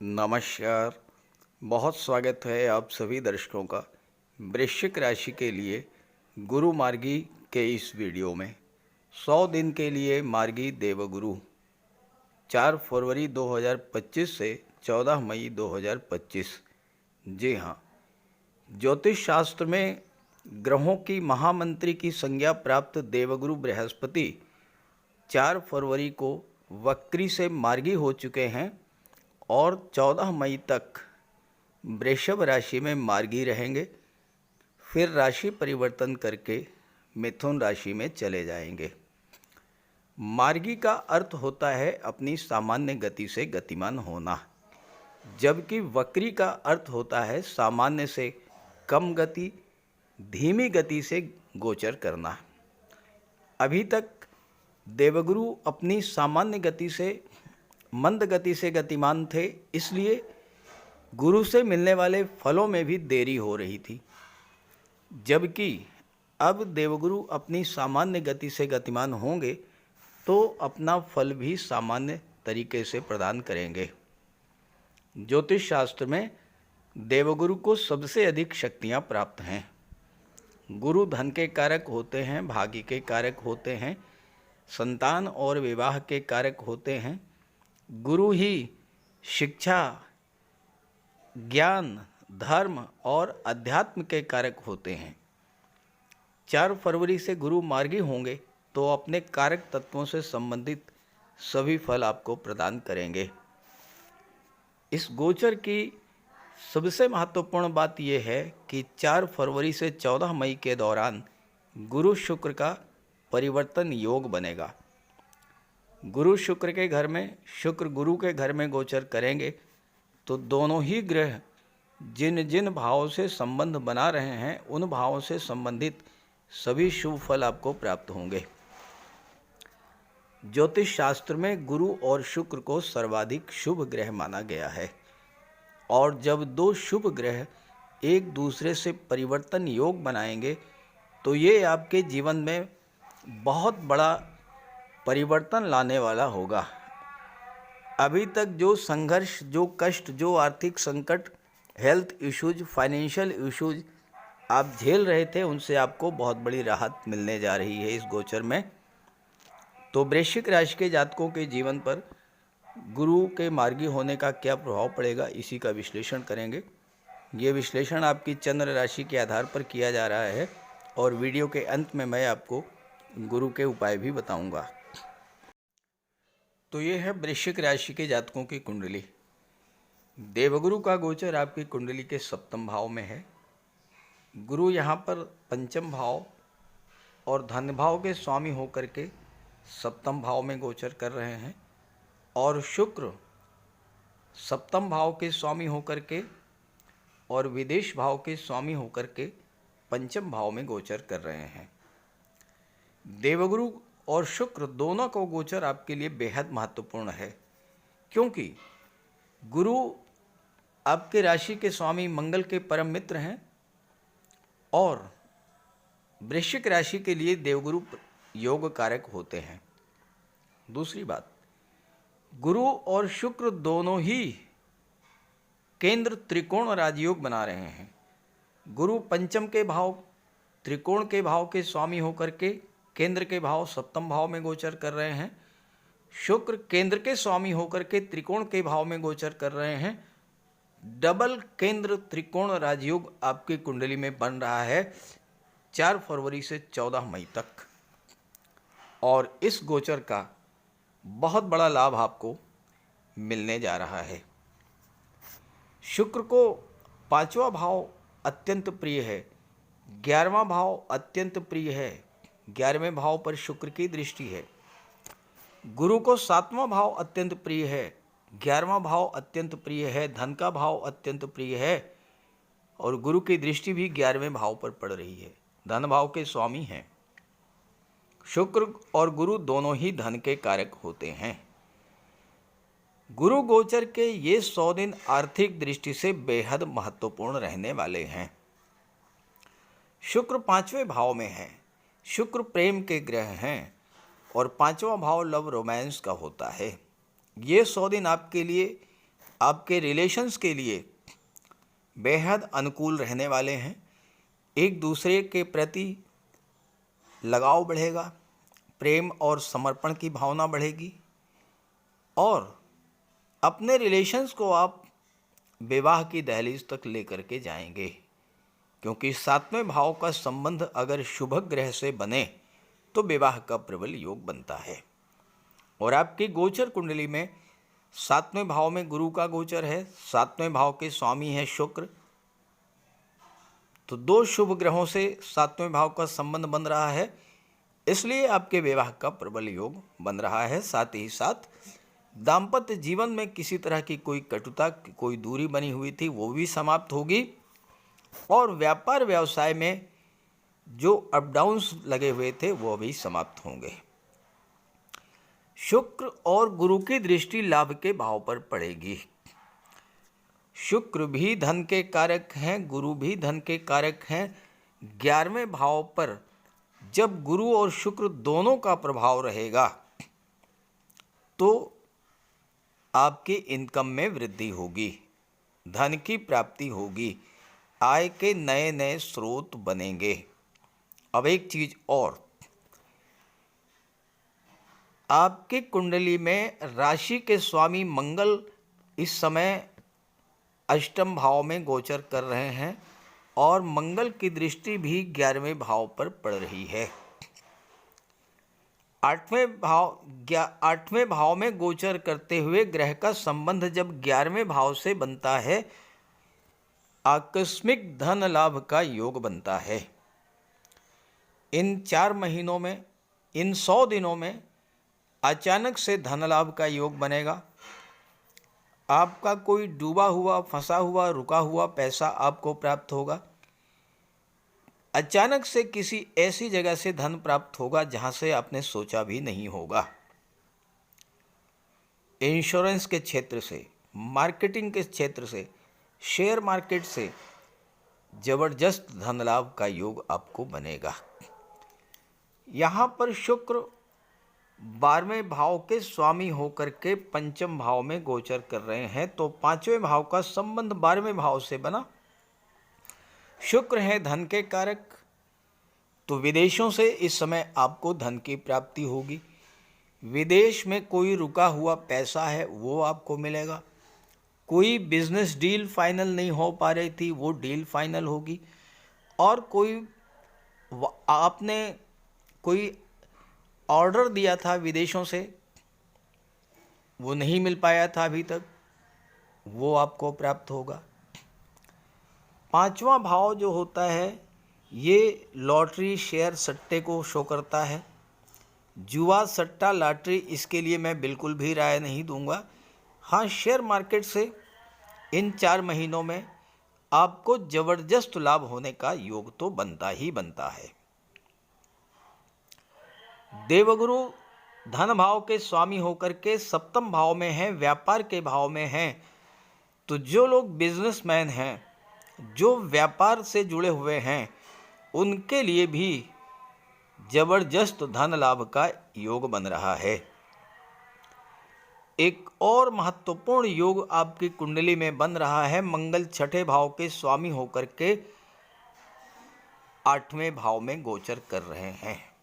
नमस्कार। बहुत स्वागत है आप सभी दर्शकों का वृश्चिक राशि के लिए गुरु मार्गी के इस वीडियो में। 100 दिन के लिए मार्गी देवगुरु 4 फरवरी 2025 से 14 मई 2025। जी हाँ, ज्योतिष शास्त्र में ग्रहों की महामंत्री की संज्ञा प्राप्त देवगुरु बृहस्पति 4 फरवरी को वक्री से मार्गी हो चुके हैं और 14 मई तक वृषभ राशि में मार्गी रहेंगे। फिर राशि परिवर्तन करके मिथुन राशि में चले जाएंगे। मार्गी का अर्थ होता है अपनी सामान्य गति से गतिमान होना, जबकि वक्री का अर्थ होता है सामान्य से कम गति, धीमी गति से गोचर करना। अभी तक देवगुरु अपनी सामान्य गति से मंद गति से गतिमान थे, इसलिए गुरु से मिलने वाले फलों में भी देरी हो रही थी, जबकि अब देवगुरु अपनी सामान्य गति से गतिमान होंगे तो अपना फल भी सामान्य तरीके से प्रदान करेंगे। ज्योतिष शास्त्र में देवगुरु को सबसे अधिक शक्तियाँ प्राप्त हैं। गुरु धन के कारक होते हैं, भाग्य के कारक होते हैं, संतान और विवाह के कारक होते हैं। गुरु ही शिक्षा, ज्ञान, धर्म और अध्यात्म के कारक होते हैं। 4 फरवरी से गुरु मार्गी होंगे तो अपने कारक तत्वों से संबंधित सभी फल आपको प्रदान करेंगे। इस गोचर की सबसे महत्वपूर्ण बात यह है कि 4 फरवरी से 14 मई के दौरान गुरु शुक्र का परिवर्तन योग बनेगा। गुरु शुक्र के घर में, शुक्र गुरु के घर में गोचर करेंगे तो दोनों ही ग्रह जिन जिन भावों से संबंध बना रहे हैं उन भावों से संबंधित सभी शुभ फल आपको प्राप्त होंगे। ज्योतिष शास्त्र में गुरु और शुक्र को सर्वाधिक शुभ ग्रह माना गया है, और जब दो शुभ ग्रह एक दूसरे से परिवर्तन योग बनाएंगे तो ये आपके जीवन में बहुत बड़ा परिवर्तन लाने वाला होगा। अभी तक जो संघर्ष, जो कष्ट, जो आर्थिक संकट, हेल्थ इश्यूज, फाइनेंशियल इश्यूज आप झेल रहे थे, उनसे आपको बहुत बड़ी राहत मिलने जा रही है इस गोचर में। तो वृश्चिक राशि के जातकों के जीवन पर गुरु के मार्गी होने का क्या प्रभाव पड़ेगा, इसी का विश्लेषण करेंगे। ये विश्लेषण आपकी चंद्र राशि के आधार पर किया जा रहा है और वीडियो के अंत में मैं आपको गुरु के उपाय भी बताऊंगा। तो ये है वृश्चिक राशि के जातकों की कुंडली। देवगुरु का गोचर आपकी कुंडली के सप्तम भाव में है। गुरु यहाँ पर पंचम भाव और धन भाव के स्वामी होकर के सप्तम भाव में गोचर कर रहे हैं, और शुक्र सप्तम भाव के स्वामी होकर के और विदेश भाव के स्वामी होकर के पंचम भाव में गोचर कर रहे हैं। देवगुरु और शुक्र दोनों का गोचर आपके लिए बेहद महत्वपूर्ण है, क्योंकि गुरु आपके राशि के स्वामी मंगल के परम मित्र हैं और वृश्चिक राशि के लिए देवगुरु योग कारक होते हैं। दूसरी बात, गुरु और शुक्र दोनों ही केंद्र त्रिकोण राजयोग बना रहे हैं। गुरु पंचम के भाव, त्रिकोण के भाव के स्वामी होकर के केंद्र के भाव सप्तम भाव में गोचर कर रहे हैं। शुक्र केंद्र के स्वामी होकर के त्रिकोण के भाव में गोचर कर रहे हैं। डबल केंद्र त्रिकोण राजयोग आपकी कुंडली में बन रहा है 4 फरवरी से 14 मई तक, और इस गोचर का बहुत बड़ा लाभ आपको मिलने जा रहा है। शुक्र को 5वां भाव अत्यंत प्रिय है, 11वां भाव अत्यंत प्रिय है, 11वें भाव पर शुक्र की दृष्टि है। गुरु को 7वां भाव अत्यंत प्रिय है, 11वां भाव अत्यंत प्रिय है, धन का भाव अत्यंत प्रिय है, और गुरु की दृष्टि भी 11वें भाव पर पड़ रही है। धन भाव के स्वामी हैं। शुक्र और गुरु दोनों ही धन के कारक होते हैं। गुरु गोचर के ये 100 दिन आर्थिक दृष्टि से बेहद महत्वपूर्ण रहने वाले हैं। शुक्र 5वें भाव में है। शुक्र प्रेम के ग्रह हैं और 5वां भाव लव रोमांस का होता है। ये 100 दिन आपके लिए आपके रिलेशंस के लिए बेहद अनुकूल रहने वाले हैं। एक दूसरे के प्रति लगाव बढ़ेगा, प्रेम और समर्पण की भावना बढ़ेगी और अपने रिलेशंस को आप विवाह की दहलीज तक लेकर के जाएंगे, क्योंकि 7वें भाव का संबंध अगर शुभ ग्रह से बने तो विवाह का प्रबल योग बनता है। और आपकी गोचर कुंडली में 7वें भाव में गुरु का गोचर है, 7वें भाव के स्वामी है शुक्र, तो 2 शुभ ग्रहों से 7वें भाव का संबंध बन रहा है, इसलिए आपके विवाह का प्रबल योग बन रहा है। साथ ही साथ दाम्पत्य जीवन में किसी तरह की कोई कटुता, कोई दूरी बनी हुई थी, वो भी समाप्त होगी और व्यापार व्यवसाय में जो अप डाउन्स लगे हुए थे वो भी समाप्त होंगे। शुक्र और गुरु की दृष्टि लाभ के भाव पर पड़ेगी। शुक्र भी धन के कारक हैं, गुरु भी धन के कारक हैं। 11वें भाव पर जब गुरु और शुक्र दोनों का प्रभाव रहेगा तो आपकी इनकम में वृद्धि होगी, धन की प्राप्ति होगी, आय के नए नए स्रोत बनेंगे। अब एक चीज और, आपकी कुंडली में राशि के स्वामी मंगल इस समय अष्टम भाव में गोचर कर रहे हैं और मंगल की दृष्टि भी 11वें भाव पर पड़ रही है। 8वें भाव में गोचर करते हुए ग्रह का संबंध जब 11वें भाव से बनता है, आकस्मिक धन लाभ का योग बनता है। इन 4 महीनों में, इन 100 दिनों में अचानक से धन लाभ का योग बनेगा। आपका कोई डूबा हुआ, फंसा हुआ, रुका हुआ पैसा आपको प्राप्त होगा। अचानक से किसी ऐसी जगह से धन प्राप्त होगा जहां से आपने सोचा भी नहीं होगा। इंश्योरेंस के क्षेत्र से, मार्केटिंग के क्षेत्र से, शेयर मार्केट से जबरदस्त धन लाभ का योग आपको बनेगा। यहाँ पर शुक्र 12वें भाव के स्वामी होकर के पंचम भाव में गोचर कर रहे हैं, तो 5वें भाव का संबंध 12वें भाव से बना। शुक्र है धन के कारक, तो विदेशों से इस समय आपको धन की प्राप्ति होगी। विदेश में कोई रुका हुआ पैसा है वो आपको मिलेगा। कोई बिजनेस डील फाइनल नहीं हो पा रही थी वो डील फाइनल होगी। और आपने कोई ऑर्डर दिया था विदेशों से, वो नहीं मिल पाया था अभी तक, वो आपको प्राप्त होगा। 5वां भाव जो होता है ये लॉटरी, शेयर, सट्टे को शो करता है। जुआ, सट्टा, लॉटरी, इसके लिए मैं बिल्कुल भी राय नहीं दूंगा। हाँ, शेयर मार्केट से इन 4 महीनों में आपको जबरदस्त लाभ होने का योग तो बनता ही बनता है। देवगुरु धन भाव के स्वामी होकर के सप्तम भाव में हैं, व्यापार के भाव में हैं, तो जो लोग बिजनेसमैन हैं, जो व्यापार से जुड़े हुए हैं, उनके लिए भी जबरदस्त धन लाभ का योग बन रहा है। एक और महत्वपूर्ण योग आपकी कुंडली में बन रहा है। मंगल 6ठे भाव के स्वामी होकर के 8वें भाव में गोचर कर रहे हैं।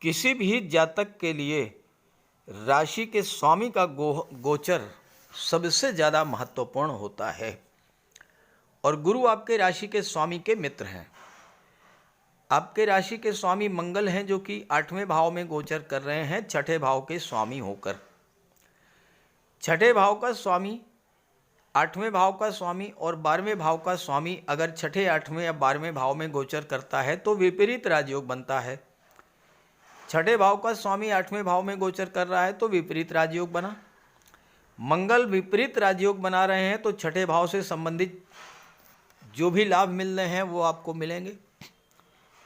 किसी भी जातक के लिए राशि के स्वामी का गोचर सबसे ज़्यादा महत्वपूर्ण होता है और गुरु आपके राशि के स्वामी के मित्र हैं। आपके राशि के स्वामी मंगल हैं जो कि 8वें भाव में गोचर कर रहे हैं, 6ठे भाव के स्वामी होकर। 6ठे भाव का स्वामी, 8वें भाव का स्वामी और 12वें भाव का स्वामी अगर 6ठे, 8वें या 12वें भाव में गोचर करता है तो विपरीत राजयोग बनता है। 6ठे भाव का स्वामी 8वें भाव में गोचर कर रहा है तो विपरीत राजयोग बना। मंगल विपरीत राजयोग बना रहे हैं तो 6ठे भाव से संबंधित जो भी लाभ मिल रहे हैं वो आपको मिलेंगे।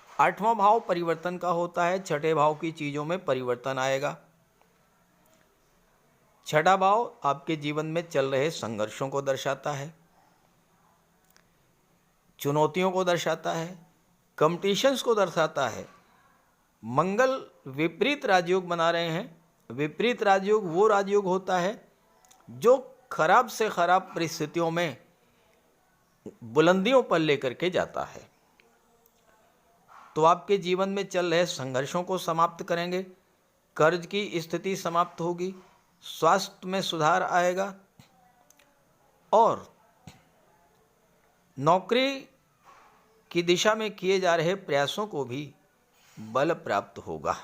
8वां भाव परिवर्तन का होता है, 6ठे भाव की चीज़ों में परिवर्तन आएगा। 6ठा भाव आपके जीवन में चल रहे संघर्षों को दर्शाता है, चुनौतियों को दर्शाता है, कंपटीशंस को दर्शाता है। मंगल विपरीत राजयोग बना रहे हैं विपरीत राजयोग वो राजयोग होता है जो खराब से खराब परिस्थितियों में बुलंदियों पर लेकर के जाता है। तो आपके जीवन में चल रहे संघर्षों को समाप्त करेंगे, कर्ज की स्थिति समाप्त होगी, स्वास्थ्य में सुधार आएगा और नौकरी की दिशा में किए जा रहे प्रयासों को भी बल प्राप्त होगा।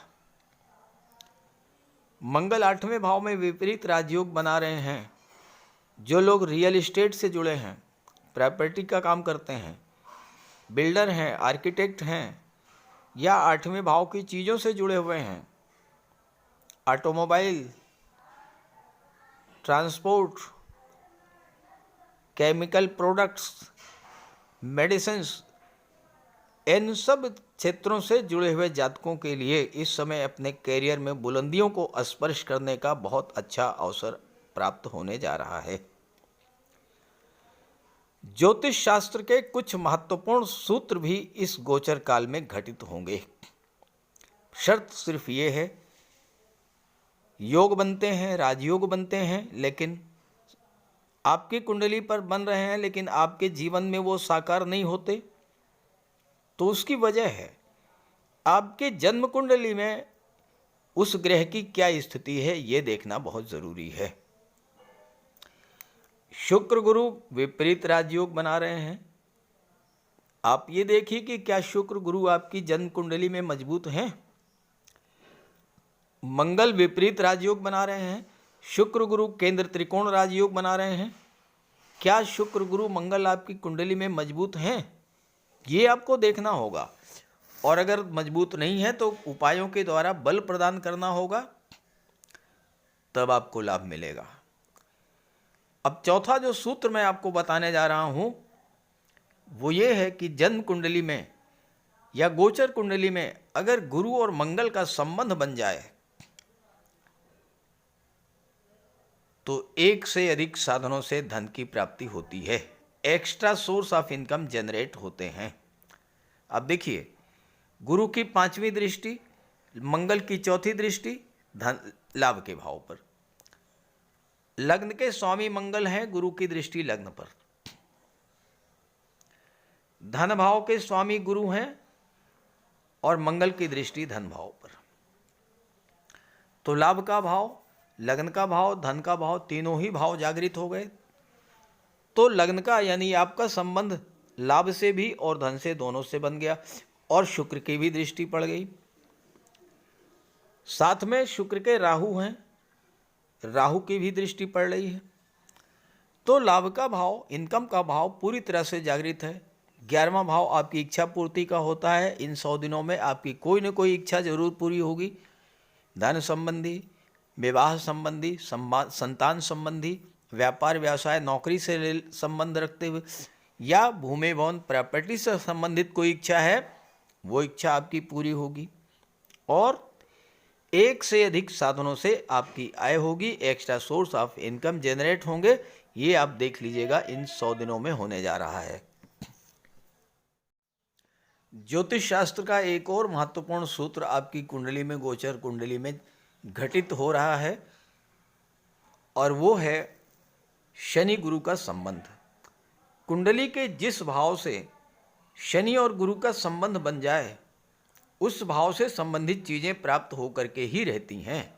मंगल 8वें भाव में विपरीत राजयोग बना रहे हैं। जो लोग रियल एस्टेट से जुड़े हैं, प्रॉपर्टी का काम करते हैं, बिल्डर हैं, आर्किटेक्ट हैं या 8वें भाव की चीज़ों से जुड़े हुए हैं, automobile, transport, chemical products, medicines, इन सब क्षेत्रों से जुड़े हुए जातकों के लिए इस समय अपने कैरियर में बुलंदियों को स्पर्श करने का बहुत अच्छा अवसर प्राप्त होने जा रहा है। ज्योतिष शास्त्र के कुछ महत्वपूर्ण सूत्र भी इस गोचर काल में घटित होंगे। शर्त सिर्फ ये है, योग बनते हैं, राजयोग बनते हैं, लेकिन आपकी कुंडली पर बन रहे हैं लेकिन आपके जीवन में वो साकार नहीं होते। तो उसकी वजह है आपके जन्म कुंडली में उस ग्रह की क्या स्थिति है, ये देखना बहुत जरूरी है। शुक्र गुरु विपरीत राजयोग बना रहे हैं। आप ये देखिए कि क्या शुक्र गुरु आपकी जन्म कुंडली में मजबूत हैं। मंगल विपरीत राजयोग बना रहे हैं। शुक्र गुरु केंद्र त्रिकोण राजयोग बना रहे हैं। क्या शुक्र गुरु मंगल आपकी कुंडली में मजबूत हैं, ये आपको देखना होगा। और अगर मजबूत नहीं है तो उपायों के द्वारा बल प्रदान करना होगा, तब आपको लाभ मिलेगा। अब चौथा जो सूत्र मैं आपको बताने जा रहा हूं वो ये है कि जन्म कुंडली में या गोचर कुंडली में अगर गुरु और मंगल का संबंध बन जाए तो एक से अधिक साधनों से धन की प्राप्ति होती है, extra source of income generate होते हैं। अब देखिए, गुरु की 5वीं दृष्टि, मंगल की 4थी दृष्टि धन लाभ के भाव पर, लग्न के स्वामी मंगल हैं, गुरु की दृष्टि लग्न पर, धन भाव के स्वामी गुरु हैं और मंगल की दृष्टि धन भाव पर। तो लाभ का भाव, लग्न का भाव, धन का भाव, तीनों ही भाव जागृत हो गए। तो लग्न का यानी आपका संबंध लाभ से भी और धन से दोनों से बन गया और शुक्र की भी दृष्टि पड़ गई। साथ में शुक्र के राहु हैं, राहु की भी दृष्टि पड़ रही है। तो लाभ का भाव, इनकम का भाव पूरी तरह से जागृत है। 11वां भाव आपकी इच्छा पूर्ति का होता है। इन 100 दिनों में आपकी कोई न कोई इच्छा जरूर पूरी होगी। धन संबंधी, विवाह संबंधी, संतान संबंधी, व्यापार व्यवसाय, नौकरी से संबंध रखते हुए या भूमि भवन प्रॉपर्टी से संबंधित कोई इच्छा है, वो इच्छा आपकी पूरी होगी और एक से अधिक साधनों से आपकी आय होगी, extra source of income generate होंगे। ये आप देख लीजिएगा इन 100 दिनों में होने जा रहा है। ज्योतिष शास्त्र का एक और महत्वपूर्ण सूत्र आपकी कुंडली में, गोचर कुंडली में घटित हो रहा है और वो है शनि गुरु का संबंध। कुंडली के जिस भाव से शनि और गुरु का संबंध बन जाए, उस भाव से संबंधित चीजें प्राप्त होकर के ही रहती हैं।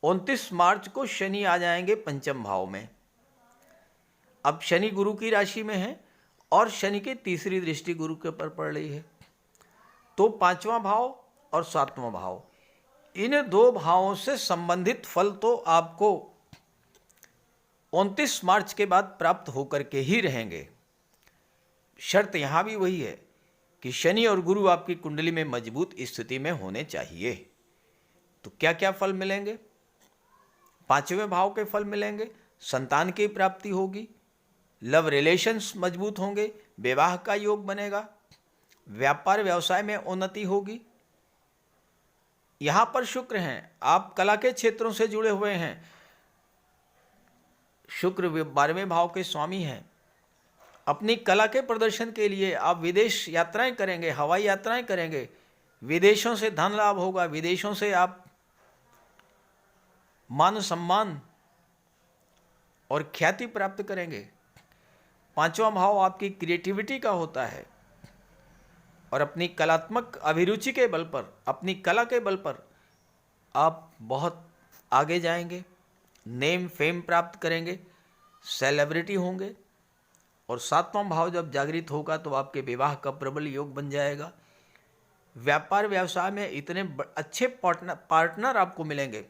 29 मार्च को शनि आ जाएंगे पंचम भाव में। अब शनि गुरु की राशि में है और शनि की तीसरी दृष्टि गुरु के ऊपर पड़ रही है। तो 5वां भाव और 7वां भाव, इन 2 भावों से संबंधित फल तो आपको 29 मार्च के बाद प्राप्त होकर के ही रहेंगे। शर्त यहां भी वही है कि शनि और गुरु आपकी कुंडली में मजबूत स्थिति में होने चाहिए। तो क्या क्या फल मिलेंगे? 5वें भाव के फल मिलेंगे, संतान की प्राप्ति होगी, लव रिलेशंस मजबूत होंगे, विवाह का योग बनेगा, व्यापार व्यवसाय में उन्नति होगी। यहां पर शुक्र हैं, आप कला के क्षेत्रों से जुड़े हुए हैं, शुक्र 12वें भाव के स्वामी हैं। अपनी कला के प्रदर्शन के लिए आप विदेश यात्राएं करेंगे, हवाई यात्राएं करेंगे, विदेशों से धन लाभ होगा, विदेशों से आप मान सम्मान और ख्याति प्राप्त करेंगे। पांचवा भाव आपकी क्रिएटिविटी का होता है और अपनी कलात्मक अभिरुचि के बल पर, अपनी कला के बल पर आप बहुत आगे जाएंगे, नेम फेम प्राप्त करेंगे, सेलिब्रिटी होंगे। और सातवां भाव जब जागृत होगा तो आपके विवाह का प्रबल योग बन जाएगा। व्यापार व्यवसाय में इतने अच्छे पार्टनर आपको मिलेंगे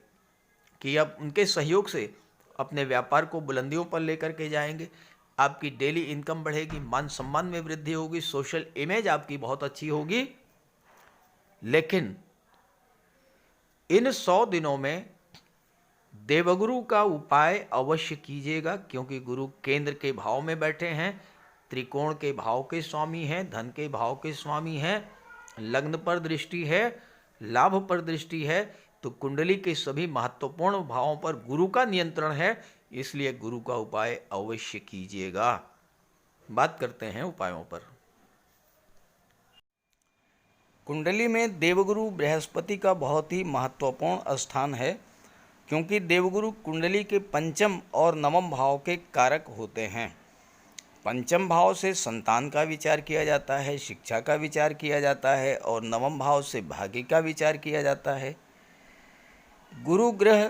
कि अब उनके सहयोग से अपने व्यापार को बुलंदियों पर लेकर के जाएंगे। आपकी डेली इनकम बढ़ेगी, मान सम्मान में वृद्धि होगी, सोशल इमेज आपकी बहुत अच्छी होगी। लेकिन इन 100 दिनों में देवगुरु का उपाय अवश्य कीजिएगा, क्योंकि गुरु केंद्र के भाव में बैठे हैं, त्रिकोण के भाव के स्वामी हैं, धन के भाव के स्वामी हैं, लग्न पर दृष्टि है, लाभ पर दृष्टि है, तो कुंडली के सभी महत्वपूर्ण भावों पर गुरु का नियंत्रण है। इसलिए गुरु का उपाय अवश्य कीजिएगा। बात करते हैं उपायों पर। कुंडली में देवगुरु बृहस्पति का बहुत ही महत्वपूर्ण स्थान है, क्योंकि देवगुरु कुंडली के पंचम और नवम भाव के कारक होते हैं। पंचम भाव से संतान का विचार किया जाता है, शिक्षा का विचार किया जाता है, और नवम भाव से भाग्य का विचार किया जाता है। गुरु ग्रह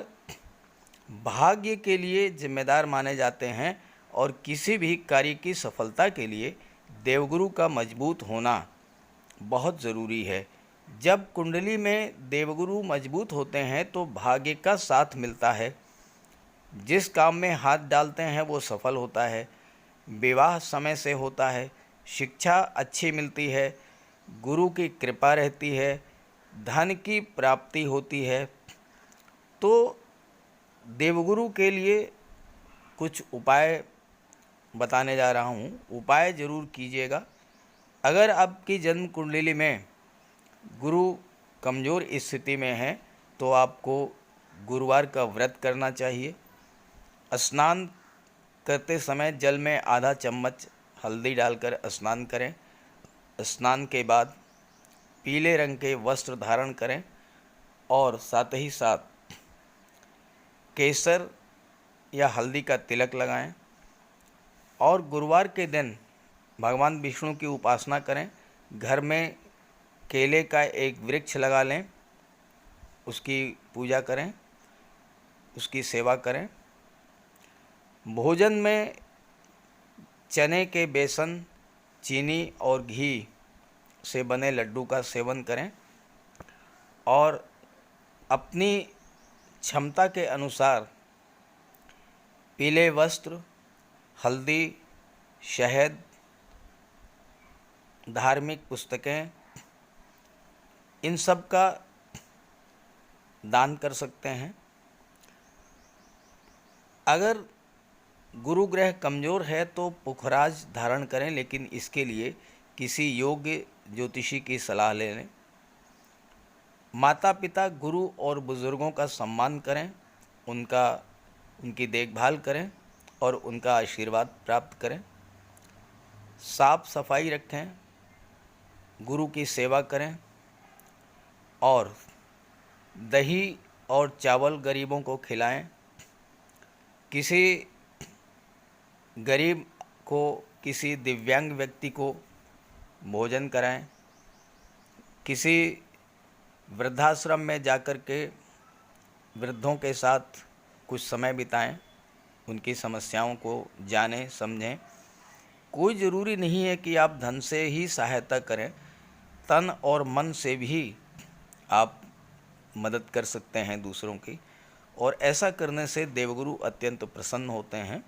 भाग्य के लिए जिम्मेदार माने जाते हैं और किसी भी कार्य की सफलता के लिए देवगुरु का मजबूत होना बहुत ज़रूरी है। जब कुंडली में देवगुरु मजबूत होते हैं तो भाग्य का साथ मिलता है, जिस काम में हाथ डालते हैं वो सफल होता है, विवाह समय से होता है, शिक्षा अच्छी मिलती है, गुरु की कृपा रहती है, धन की प्राप्ति होती है। तो देवगुरु के लिए कुछ उपाय बताने जा रहा हूँ, उपाय ज़रूर कीजिएगा। अगर आपकी जन्म कुंडली में गुरु कमज़ोर स्थिति में है तो आपको गुरुवार का व्रत करना चाहिए। स्नान करते समय जल में आधा चम्मच हल्दी डालकर स्नान करें। स्नान के बाद पीले रंग के वस्त्र धारण करें और साथ ही साथ केसर या हल्दी का तिलक लगाएं। और गुरुवार के दिन भगवान विष्णु की उपासना करें। घर में केले का एक वृक्ष लगा लें, उसकी पूजा करें, उसकी सेवा करें। भोजन में चने के बेसन, चीनी और घी से बने लड्डू का सेवन करें और अपनी क्षमता के अनुसार पीले वस्त्र, हल्दी, शहद, धार्मिक पुस्तकें, इन सब का दान कर सकते हैं। अगर गुरु ग्रह कमज़ोर है तो पुखराज धारण करें, लेकिन इसके लिए किसी योग्य ज्योतिषी की सलाह ले लें। माता पिता, गुरु और बुज़ुर्गों का सम्मान करें, उनकी देखभाल करें और उनका आशीर्वाद प्राप्त करें। साफ सफाई रखें, गुरु की सेवा करें और दही और चावल गरीबों को खिलाएं। किसी गरीब को, किसी दिव्यांग व्यक्ति को भोजन कराएं। किसी वृद्धाश्रम में जाकर के वृद्धों के साथ कुछ समय बिताएं, उनकी समस्याओं को जानें, समझें। कोई ज़रूरी नहीं है कि आप धन से ही सहायता करें, तन और मन से भी आप मदद कर सकते हैं दूसरों की, और ऐसा करने से देवगुरु अत्यंत प्रसन्न होते हैं।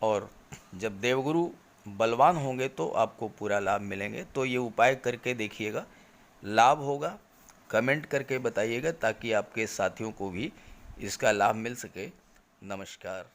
और जब देवगुरु बलवान होंगे तो आपको पूरा लाभ मिलेंगे। तो ये उपाय करके देखिएगा, लाभ होगा। कमेंट करके बताइएगा ताकि आपके साथियों को भी इसका लाभ मिल सके। नमस्कार।